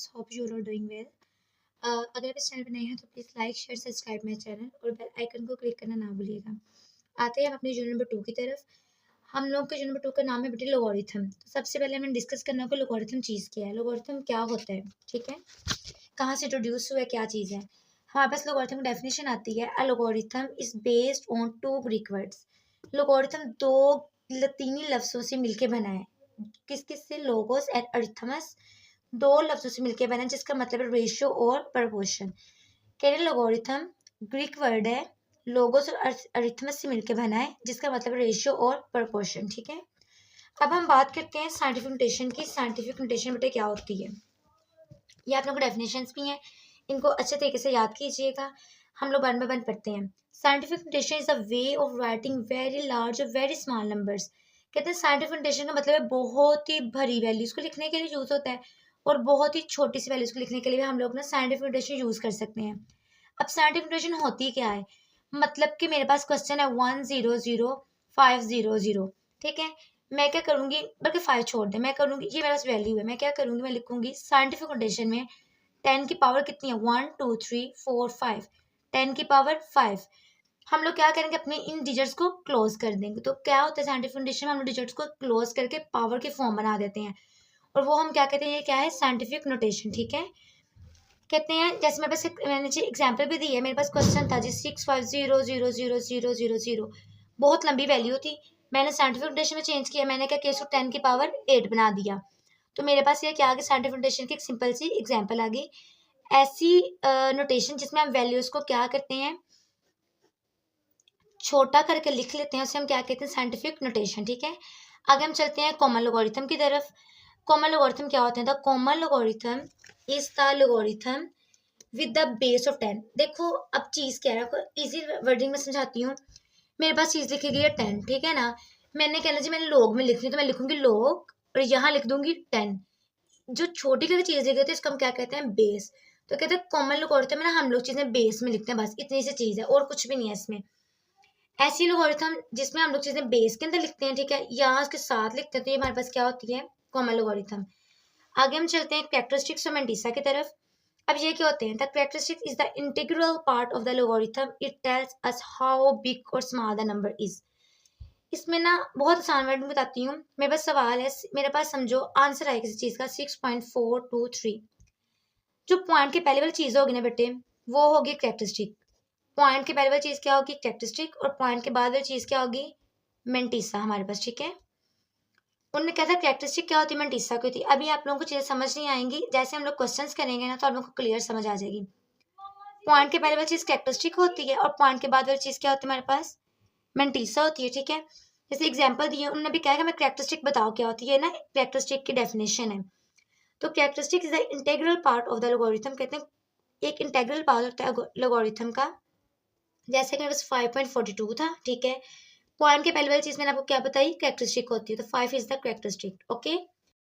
Friends, hope you are doing well. अगर आप इस चैनल पर नए हैं तो please like share subscribe my channel और बेल आइकन को क्लिक करना ना भूलिएगा। आते हैं हम अपने यूनिट नंबर 2 की तरफ। हम लोग के यूनिट नंबर 2 का नाम है बेटे लोगारिथम। तो सबसे पहले हमें डिस्कस करना होगा लोगारिथम चीज़ क्या है, लोगारिथम क्या होता है, ठीक है, कहाँ से इंट्रोड्यूस हुआ है, क्या चीज़ है। हमारे पास लोगारिथम की डेफिनेशन आती है, a logarithm is based on 2 Greek words. Logarithm 2 लतीनी लफ्ज़ों से मिलके बना है। किस किस से? लोगोस एंड अरिथमस, 2 लफ्ज़ों से मिलके बना है जिसका मतलब है रेशियो और प्रपोर्शन। कह रहे लोगारिथम ग्रीक वर्ड है, लोगोस और अरिथमस से मिलके बना है जिसका मतलब है रेशियो और प्रपोर्शन, ठीक है। अब हम बात करते हैं साइंटिफिक नोटेशन की। साइंटिफिक नोटेशन बेटे क्या होती है, ये आप लोगों को डेफिनेशंस भी हैं, इनको अच्छे तरीके से याद कीजिएगा। हम लोग वन बाय वन पढ़ते हैं। Scientific notation is a way of writing very large और वेरी स्मॉल नंबर्स। कहते हैं साइंटिफिक नोटेशन का मतलब है बहुत ही भरी वैल्यूज को लिखने के लिए यूज होता है और बहुत ही छोटी सी वैल्यूज को लिखने के लिए भी हम लोग ना साइंटिफिक नोटेशन यूज कर सकते हैं। अब साइंटिफिक नोटेशन होती क्या है, मतलब कि मेरे पास क्वेश्चन है 100,500, ठीक है। मैं क्या करूंगी, बल्कि 5 छोड़ दे, मैं करूंगी, ये मेरा वैल्यू है, मैं क्या करूंगी, मैं लिखूंगी साइंटिफिक नोटेशन में 10 की पावर कितनी है, 1 2 3 4 5, 10 की पावर 5। हम लोग क्या करेंगे, अपने इन डिजिट्स को क्लोज कर देंगे। तो क्या होता है साइंटिफिक नोटेशन में, हम लोग डिजिट्स को क्लोज करके पावर के फॉर्म बना देते हैं और वो हम क्या कहते हैं, ये क्या है, साइंटिफिक नोटेशन, ठीक है। कहते हैं जैसे मेरे पास मैंने जी एग्जाम्पल भी दी है, मेरे पास क्वेश्चन था जी 6500000, बहुत लंबी वैल्यू थी, मैंने साइंटिफिक नोटेशन में चेंज किया, मैंने क्या किया, इसको 10 की पावर 8 बना दिया। तो मेरे पास ये क्या आ गई, साइंटिफिक नोटेशन की एक सिंपल सी एग्जाम्पल आ गई। ऐसी नोटेशन जिसमें हम वैल्यूज को क्या करते हैं, छोटा करके लिख लेते हैं, उसे हम क्या कहते हैं, साइंटिफिक नोटेशन, ठीक है। आगे हम चलते हैं कॉमन लोगारिथम की तरफ। कॉमन लोगारिथम क्या होते हैं, the common logarithm is the logarithm with the base of 10। देखो अब चीज क्या है, आपको इजी वर्डिंग में समझाती हूँ। मेरे पास चीज लिखी गई है 10, ठीक है ना। मैंने कहना जी मैंने लोग में लिखनी है, तो मैं लिखूंगी लोग और यहाँ लिख दूंगी 10। जो छोटी छोटी चीज लिखी होती है इसको हम क्या कहते हैं, बेस। तो कहते हैं कॉमन लोगारिथम में ना हम लोग चीजें बेस में लिखते हैं, बस इतनी सी चीज है और कुछ भी नहीं है इसमें। ऐसी लोगारिथम जिसमें हम लोग चीजें बेस के अंदर लिखते हैं, ठीक है, या उसके साथ लिखते हैं, तो ये हमारे पास क्या होती है, कॉमन लोगारिथम। आगे हम चलते हैं कैरेक्टरिस्टिक्स ऑफ मेंटिसा की तरफ। अब ये क्या होते हैं, the characteristic is the integral part of the logarithm, it tells us how big और स्मॉल द नंबर इज। इसमें ना बहुत आसान वर्ड में बताती हूँ। मेरे पास सवाल है, मेरे पास समझो आंसर है किसी चीज का 6.423। जो पॉइंट की पहले वाली चीज होगी ना बेटे, वो होगी कैरेक्टरिस्टिक। पॉइंट की पहले वाली चीज क्या होगी, कैरेक्टरिस्टिक, और पॉइंट के बाद वाली चीज क्या होगी, मेंटिसा हमारे पास, ठीक है। उन्होंने कहा था कैरेक्टरिस्टिक क्या होती है, मेंटिसा की होती है। अभी आप लोगों को चीजें समझ नहीं आएंगी, जैसे हम लोग क्वेश्चंस करेंगे ना तो आप लोगों को क्लियर समझ आ जाएगी। पॉइंट के पहले वाली चीज कैरेक्टरिस्टिक होती है और पॉइंट के बाद वाली चीज क्या होती है हमारे पास, मेंटिसा होती है, ठीक है। जैसे एग्जाम्पल दिए, उन्होंने भी कहा कि हमें कैरेक्टरिस्टिक बताओ क्या होती है ना, कैरेक्टरिस्टिक की डेफिनेशन है। तो characteristic is the integral part of the logarithm, कहते हैं एक इंटीग्रल पार्ट होता है लोगारिथम का। जैसे कि मेरे पास 5.42 था, ठीक है, पॉइंट के पहले वाली चीज मैंने आपको क्या बताई, कैरेक्टरिस्टिक होती है, तो 5 इज द कैरेक्टरिस्टिक, ओके।